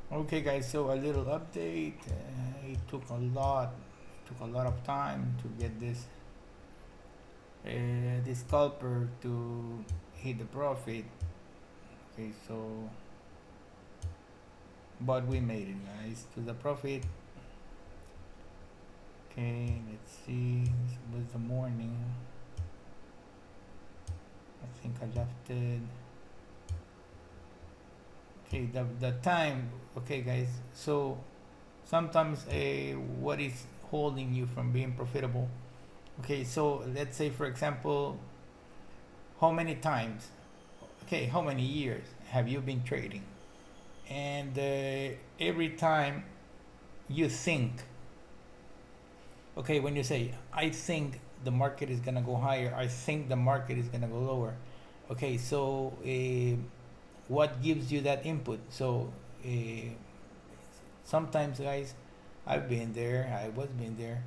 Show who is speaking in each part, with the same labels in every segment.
Speaker 1: Okay, guys. So a little update. It took a lot of time to get this scalper to hit the profit. Okay, so but we made it, guys, to the profit. Okay, let's see. This was the morning. I think I left it. Okay, the time. Okay, guys. So sometimes what is holding you from being profitable? Okay, so let's say, for example, how many times, okay, how many years have you been trading? And every time you think, okay, when you say, I think the market is gonna go higher, I think the market is gonna go lower. Okay, so what gives you that input? So uh, sometimes, guys, I've been there, I was been there.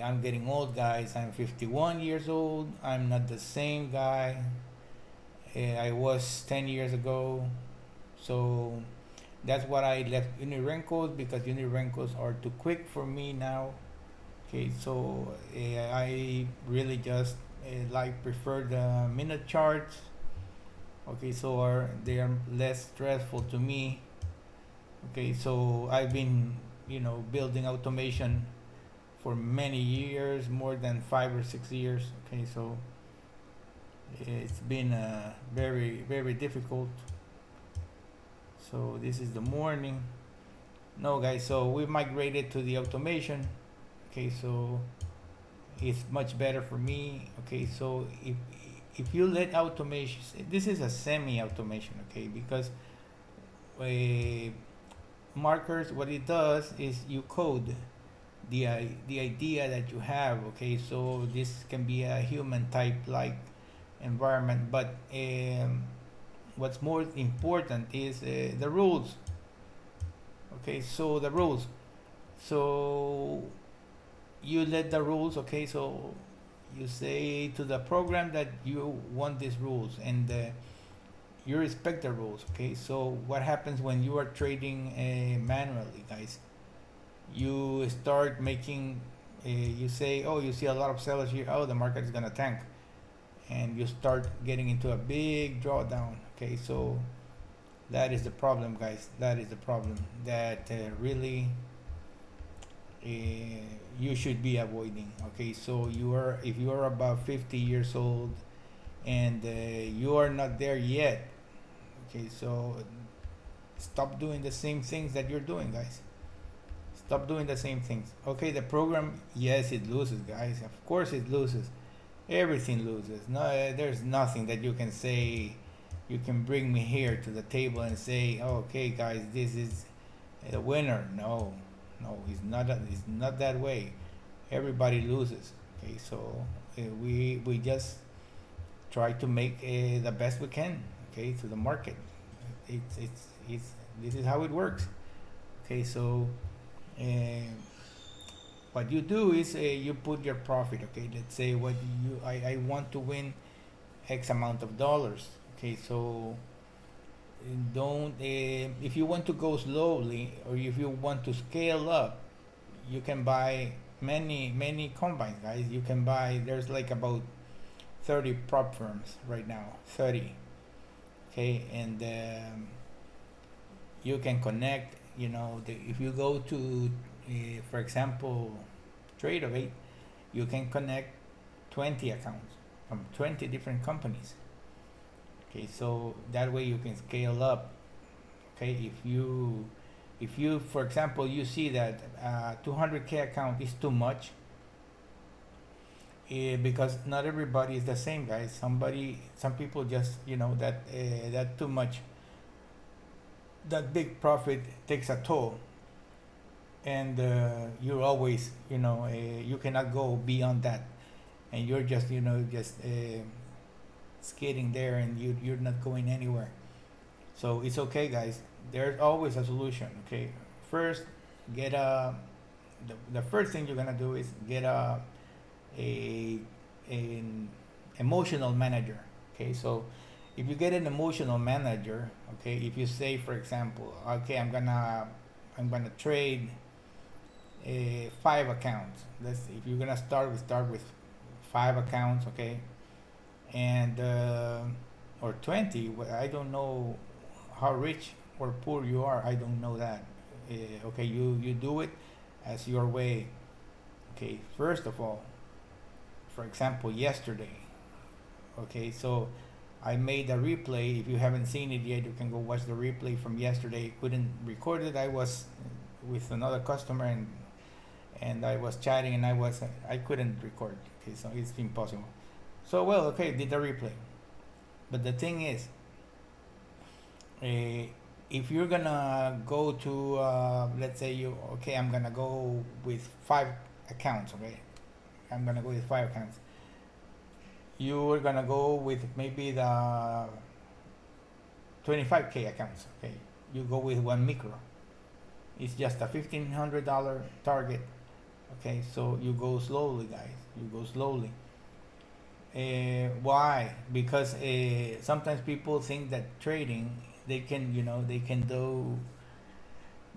Speaker 1: I'm getting old, guys. I'm 51 years old. I'm not the same guy I was 10 years ago. So that's what I left Unirencos, because Unirencos are too quick for me now. Okay, so I really just like prefer the minute charts. Okay, so they are less stressful to me. Okay, so I've been building automation for many years, more than 5 or 6 years. Okay, so it's been very difficult. So this is the morning. No, guys, so we migrated to the automation. Okay, so it's much better for me. Okay, so if you let automation, this is a semi-automation. Okay, because uh, markers, what it does is you code the idea that you have. Okay, so this can be a human type like environment, but what's more important is the rules. Okay, so the rules, so you let the rules. Okay, so you say to the program that you want these rules, and you respect the rules. Okay, so what happens when you are trading manually, guys? You start making you say, oh, you see a lot of sellers here, oh, the market is gonna tank, and you start getting into a big drawdown. Okay, so that is the problem, guys. That is the problem that really you should be avoiding. Okay, so if you are about 50 years old and you are not there yet, okay, so stop doing the same things that you're doing, guys. Stop doing the same things. Okay, the program, yes, it loses, guys. Of course, it loses. Everything loses. No, there's nothing that you can say. You can bring me here to the table and say, oh, okay, guys, this is the winner. No, no, it's not. It's not that way. Everybody loses. Okay, so we just try to make the best we can. Okay, to the market. It's this is how it works. Okay, so uh, what you do is you put your profit. Okay, let's say what I want to win X amount of dollars. Okay, so don't if you want to go slowly, or if you want to scale up, you can buy many combines, guys. You can buy, there's like about 30 prop firms right now, 30. Okay, and you can connect, if you go to for example Trade-O-Eight, you can connect 20 accounts from 20 different companies. Okay, so that way you can scale up. Okay, if you for example you see that 200K account is too much, because not everybody is the same, guys. Some people just, that too much, that big profit takes a toll, and you're always, you cannot go beyond that, and you're just, just skating there, and you're not going anywhere. So it's okay, guys. There's always a solution. Okay, first get the first thing you're gonna do is get a an emotional manager. Okay, so if you get an emotional manager, okay, if you say, for example, okay, I'm gonna trade 5 accounts. Let's if you're gonna start with 5 accounts, okay, and or 20. I don't know how rich or poor you are. I don't know that. Okay, you do it as your way. Okay, first of all, for example, yesterday. Okay, so I made a replay. If you haven't seen it yet, you can go watch the replay from yesterday. Couldn't record it. I was with another customer, and I was chatting, and I couldn't record. Okay, so it's impossible. So well, okay, did the replay. But the thing is, if you're gonna go to let's say I'm gonna go with 5 accounts. Okay, I'm gonna go with 5 accounts. You're gonna go with maybe the 25K accounts. Okay, you go with one micro. It's just a $1,500 target. Okay, so you go slowly, guys. You go slowly. Why? Because sometimes people think that trading, they can,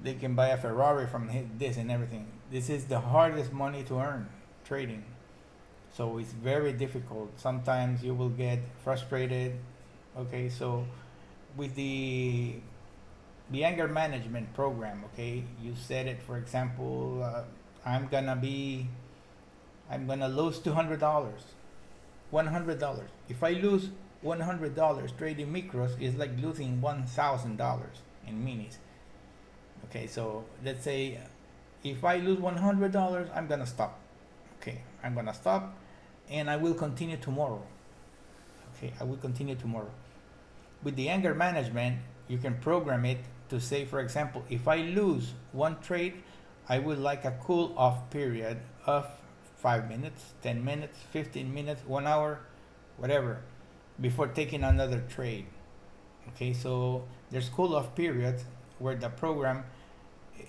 Speaker 1: they can buy a Ferrari from this and everything. This is the hardest money to earn, trading. So it's very difficult. Sometimes you will get frustrated. Okay, so with the anger management program, okay, you said it. For example, I'm gonna lose $200, $100. If I lose $100 trading micros, it's like losing $1,000 in minis. Okay, so let's say if I lose $100, I'm gonna stop. Okay, I'm gonna stop, and I will continue tomorrow. Okay, I will continue tomorrow. With the anger management, you can program it to say, for example, if I lose one trade, I would like a cool off period of 5 minutes, 10 minutes, 15 minutes, 1 hour, whatever, before taking another trade. Okay, so there's cool off periods where the program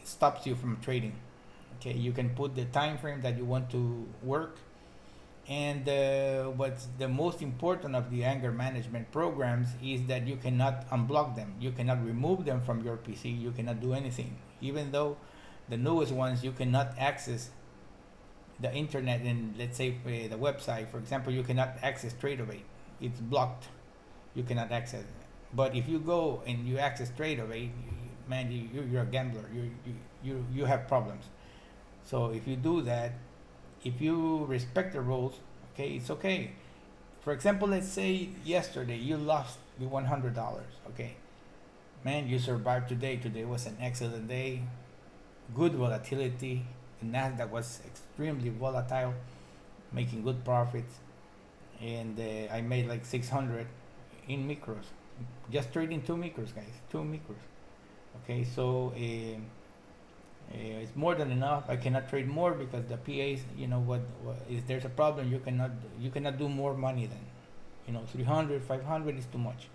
Speaker 1: stops you from trading. Okay, you can put the time frame that you want to work. And what's the most important of the anger management programs is that you cannot unblock them. You cannot remove them from your PC. You cannot do anything. Even though the newest ones, you cannot access the internet and, let's say, the website. For example, you cannot access TradeAway. It's blocked. You cannot access it. But if you go and you access TradeAway, man, you're a gambler. You have problems. So if you do that, if you respect the rules, okay, it's okay. For example, let's say yesterday you lost the $100, okay? Man, you survived today. Today was an excellent day. Good volatility. The Nasdaq was extremely volatile, making good profits. And I made like 600 in micros. Just trading 2 micros, guys. 2 micros. Okay, so it's more than enough. I cannot trade more because the PAs, what if there's a problem, you cannot do more money than 300, 500 is too much.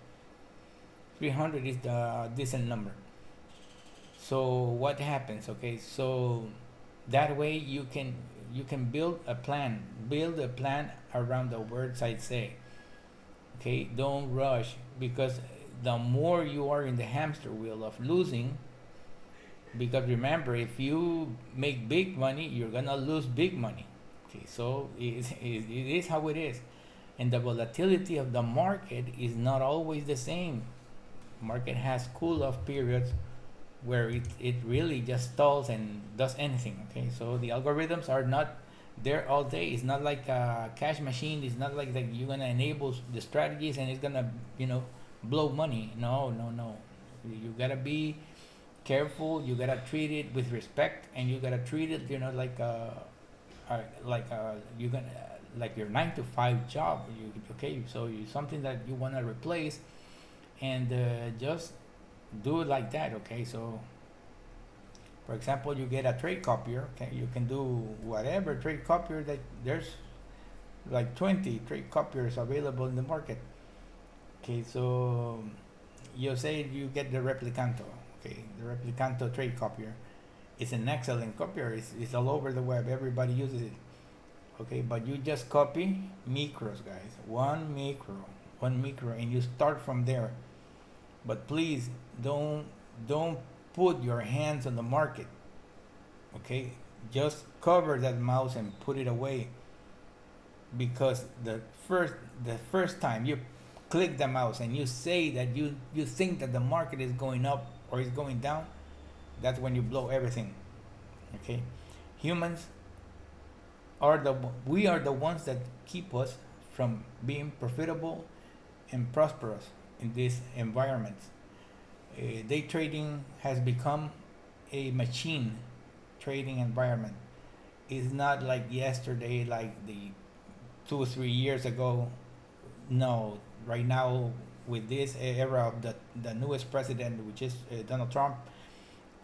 Speaker 1: 300 is the decent number. So what happens? Okay, so that way you can build a plan around the words I say. Okay, don't rush, because the more you are in the hamster wheel of losing, because remember, if you make big money, you're gonna lose big money. Okay, so it is how it is. And the volatility of the market is not always the same. Market has cool off periods where it really just stalls and does anything. Okay, so the algorithms are not there all day. It's not like a cash machine. It's not like that you're gonna enable the strategies and it's gonna blow money. No. You gotta be careful. You gotta treat it with respect, and you gotta treat it like you gonna like your 9 to 5 job. So something that you want to replace, and just do it like that. Okay, so for example, you get a trade copier. Okay, you can do whatever trade copier that there's like 20 trade copiers available in the market. Okay, so you say you get the Replicanto. Okay, the Replicanto trade copier. It's an excellent copier. It's all over the web. Everybody uses it. Okay, but you just copy micros, guys. One micro. one micro, and you start from there. But please don't put your hands on the market. Okay, just cover that mouse and put it away, because the first time you click the mouse and you say that you think that the market is going up or is going down, that's when you blow everything. Okay, humans we are the ones that keep us from being profitable and prosperous in this environment. Day trading has become a machine trading environment. It's not like yesterday, like the 2 or 3 years ago. No, right now with this era of the newest president, which is Donald Trump,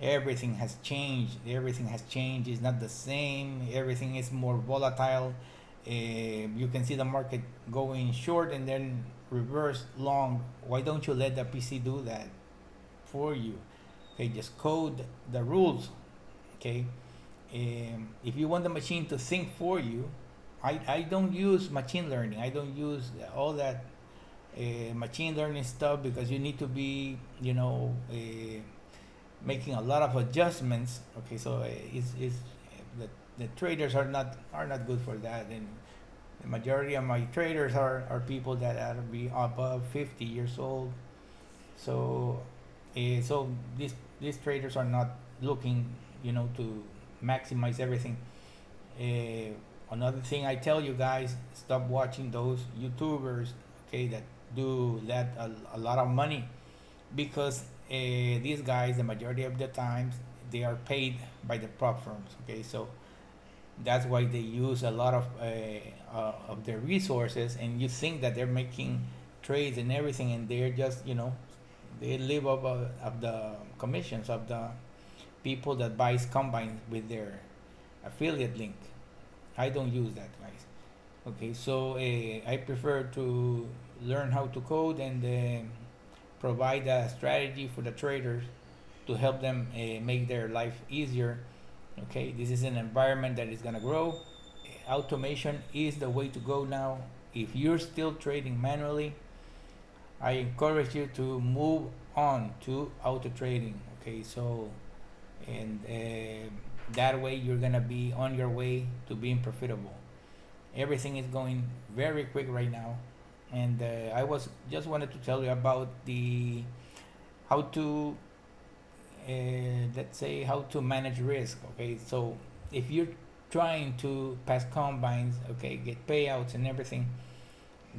Speaker 1: everything has changed. Everything has changed. It's not the same. Everything is more volatile. You can see the market going short and then reverse long. Why don't you let the PC do that for you? Okay, just code the rules. Okay, if you want the machine to think for you, I don't use machine learning. I don't use all that machine learning stuff, because you need to be, making a lot of adjustments. Okay, so the traders are not good for that, and the majority of my traders are people that are be above 50 years old. So so these traders are not looking, to maximize everything. Another thing I tell you guys, stop watching those YouTubers, okay, that do that a lot of money, because these guys, the majority of the times, they are paid by the prop firms. Okay, so that's why they use a lot of their resources, and you think that they're making trades and everything, and they're just, they live off of the commissions of the people that buys combines with their affiliate link. I don't use that, guys. Okay, so I prefer to learn how to code and provide a strategy for the traders to help them make their life easier. Okay, this is an environment that is going to grow. Automation is the way to go now. If you're still trading manually, I encourage you to move on to auto trading. Okay, so and that way you're gonna be on your way to being profitable. Everything is going very quick right now, and I was just wanted to tell you about the how to let's say how to manage risk. Okay, so if you're trying to pass combines, okay, get payouts and everything,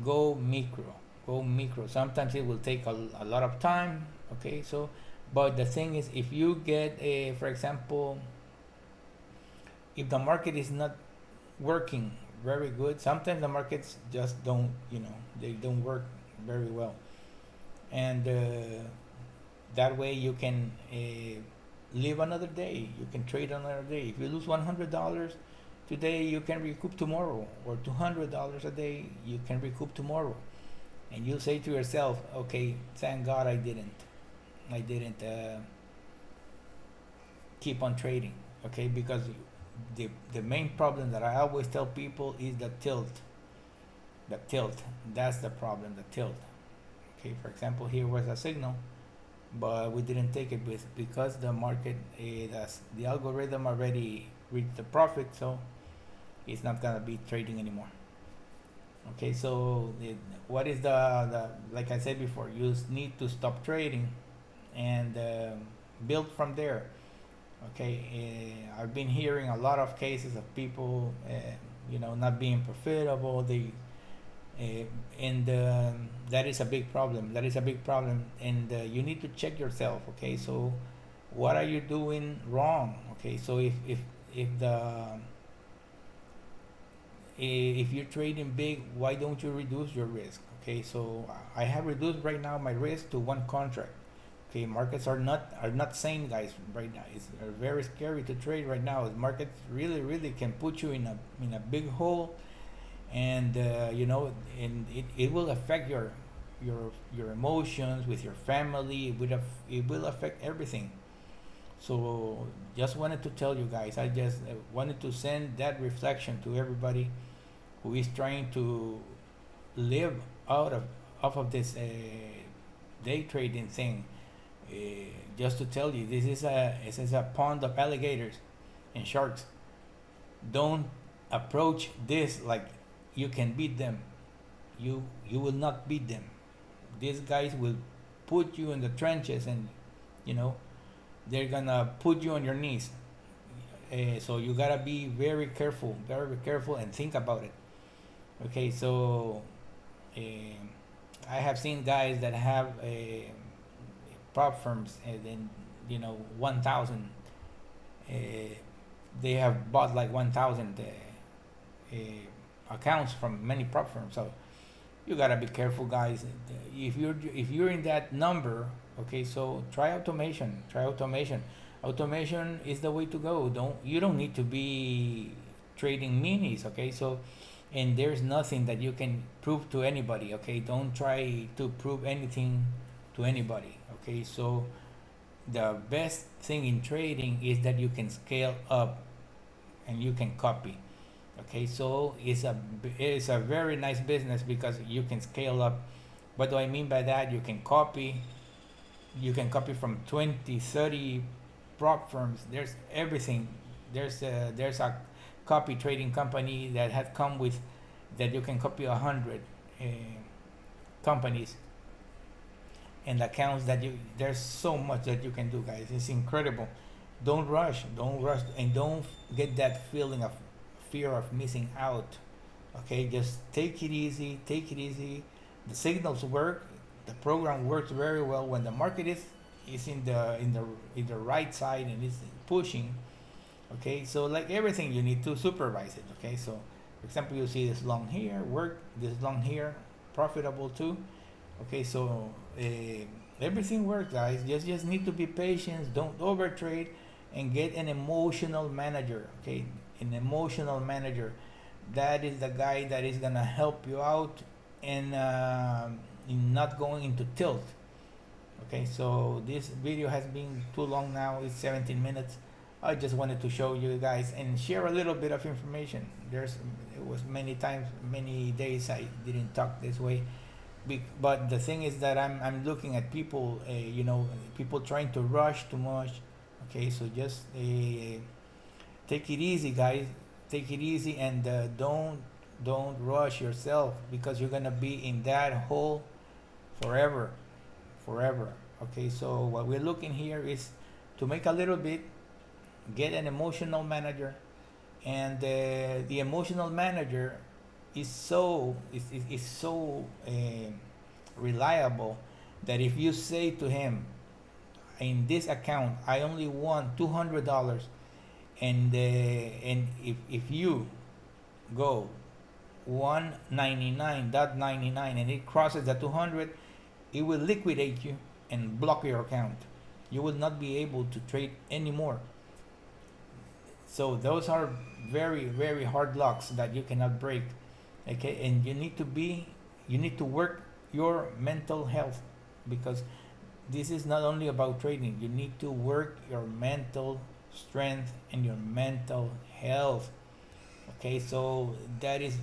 Speaker 1: go micro. Go micro. Sometimes it will take a lot of time. Okay, so but the thing is, if you get a, for example, if the market is not working very good, sometimes the markets just don't, they don't work very well, and that way you can live another day. You can trade another day. If you lose $100 today, you can recoup tomorrow, or $200 a day, you can recoup tomorrow, and you say to yourself, okay, thank God I didn't keep on trading. Okay, because the main problem that I always tell people is the tilt. That's the problem, the tilt. Okay, for example, here was a signal, but we didn't take it because the market, the algorithm already reached the profit, so it's not gonna be trading anymore. Okay, so what is the like I said before, you need to stop trading and build from there. Okay, I've been hearing a lot of cases of people, not being profitable. And that is a big problem. And you need to check yourself. Okay, so what are you doing wrong? Okay, so if you're trading big, why don't you reduce your risk? Okay, so I have reduced right now my risk to one contract. Okay, markets are not sane, guys. Right now, it's very scary to trade right now. The market really can put you in a big hole, and and it will affect your emotions with your family. It will affect everything. So just wanted to tell you guys. I just wanted to send that reflection to everybody who is trying to live out this day trading thing. uh, just to tell you, this is a pond of alligators and sharks. Don't approach this like you can beat them. You will not beat them. These guys will put you in the trenches, and you know they're gonna put you on your knees. So you gotta be very careful, and think about it. Okay, so uh, I have seen guys that have prop firms, and then 1,000. Uh, they have bought like 1,000 accounts from many prop firms. So you gotta be careful, guys. If you're in that number, okay, so try automation. Automation is the way to go. You don't need to be trading minis, okay? So, and there's nothing that you can prove to anybody, okay? Don't try to prove anything to anybody, okay? So the best thing in trading is that you can scale up and you can copy. Okay, so it's a very nice business because you can scale up. What do I mean by that? You can copy from 20, 30 prop firms. There's everything. There's a copy trading company that had come with that you can copy 100 companies and accounts that there's so much that you can do, guys. It's incredible. Don't rush, and don't get that feeling of fear of missing out. Okay, just take it easy. The signals work. The program works very well when the market is in the right side and is pushing. Okay, so like everything, you need to supervise it. Okay, so for example, you see this long here work, this long here profitable too. Okay, so everything works, guys. Just need to be patient. Don't overtrade, and get an emotional manager. Okay, an emotional manager. That is the guy that is gonna help you out and in not going into tilt. Okay, so this video has been too long now. It's 17 minutes. I just wanted to show you guys and share a little bit of information. It was many times, many days I didn't talk this way. But the thing is that I'm looking at people, people trying to rush too much. Okay, so just take it easy, guys. Take it easy, and don't rush yourself, because you're gonna be in that hole forever. Okay, so what we're looking here is to make a little bit, get an emotional manager, and the emotional manager is so reliable that if you say to him, in this account I only want $200, and if you go 199.99 and it crosses the 200, it will liquidate you and block your account. You will not be able to trade anymore. So those are very, very hard locks that you cannot break. Okay, and you need to work your mental health, because this is not only about trading. You need to work your mental strength and your mental health. Okay, so that is,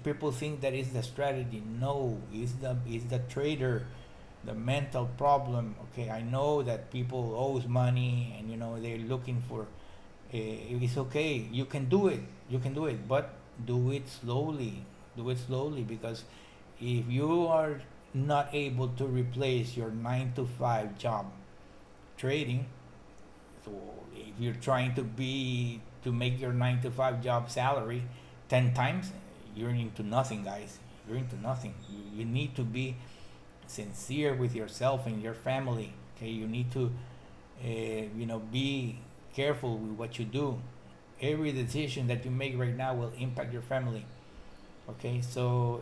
Speaker 1: people think that is the strategy. No, it's the trader, the mental problem. Okay, I know that people owes money, and they're looking for. It's okay. You can do it. But do it slowly. Because if you are not able to replace your 9 to 5 job trading, so if you're trying to make your 9 to 5 job salary 10 times, you're into nothing, guys. You're into nothing. You need to be sincere with yourself and your family. Okay, you need to be careful with what you do. Every decision that you make right now will impact your family. Okay, so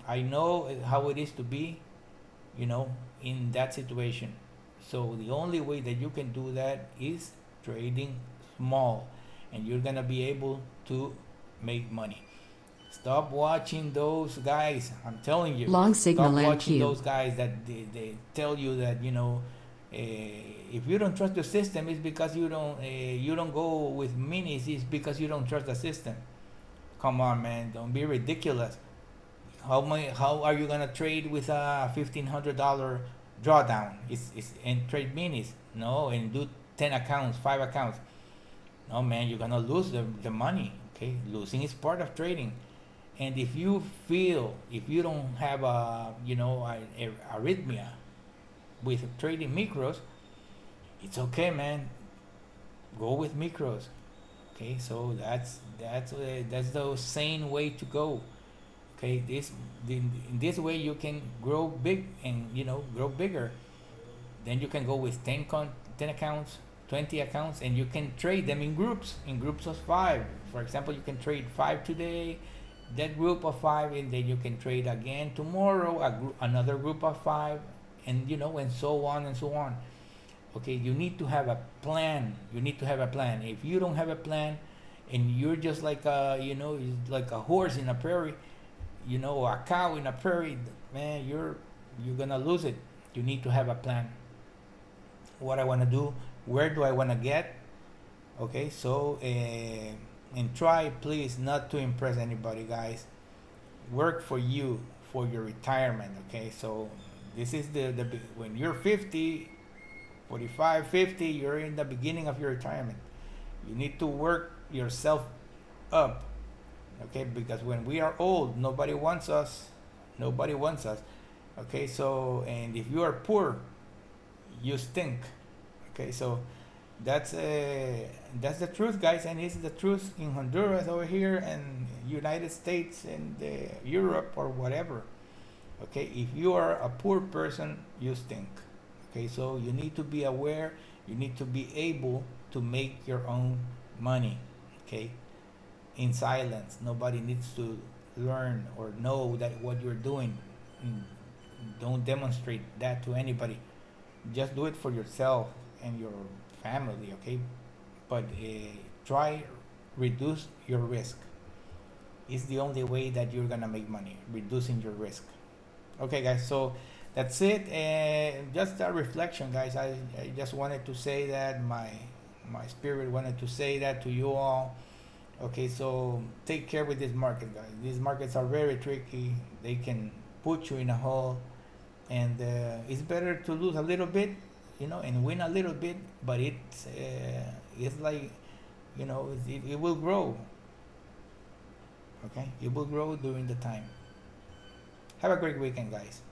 Speaker 1: I know how it is to be in that situation. So the only way that you can do that is trading small, and you're gonna be able to make money. Stop watching those guys. I'm telling you.
Speaker 2: Long signal
Speaker 1: Stop
Speaker 2: and
Speaker 1: watching
Speaker 2: cue.
Speaker 1: those guys that they tell you that if you don't trust the system, it's because you don't go with minis. It's because you don't trust the system. Come on, man. Don't be ridiculous. How are you gonna trade with a $1,500 drawdown? It's and trade minis? No, and do 10 accounts, 5 accounts. No, man, you're gonna lose the money. Okay, losing is part of trading. And if you feel, if you don't have a, a arrhythmia with trading micros, it's okay, man. Go with micros. Okay, so that's the sane way to go. Okay, in this way you can grow big and grow bigger. Then you can go with 10 accounts, 20 accounts, and you can trade them in groups of 5. For example, you can trade 5 today, that group of 5, and then you can trade again tomorrow, another group of 5, and and so on and so on. Okay, you need to have a plan. You need to have a plan. If you don't have a plan, and you're just like like a horse in a prairie, a cow in a prairie, man, you're gonna lose it. You need to have a plan. What I want to do, where do I want to get? Okay, so and try please not to impress anybody, guys. Work for you, for your retirement. Okay, so this is the when you're 50, 45, 50, you're in the beginning of your retirement. You need to work yourself up. Okay, because when we are old, nobody wants us. Nobody wants us. Okay, so and if you are poor, you stink. Okay, so that's the truth, guys, and it's the truth in Honduras over here and United States and Europe or whatever. Okay, if you are a poor person, you stink. Okay, so you need to be aware. You need to be able to make your own money. Okay, in silence. Nobody needs to learn or know that what you're doing. Don't demonstrate that to anybody. Just do it for yourself and your family. Okay, but try reduce your risk. It's the only way that you're gonna make money. Reducing your risk. Okay, guys. So that's it. And just a reflection, guys. I just wanted to say that my spirit wanted to say that to you all. Okay, so take care with this market, guys. These markets are very tricky. They can put you in a hole, and it's better to lose a little bit, and win a little bit. But it's like, it will grow. Okay, it will grow during the time. Have a great weekend, guys.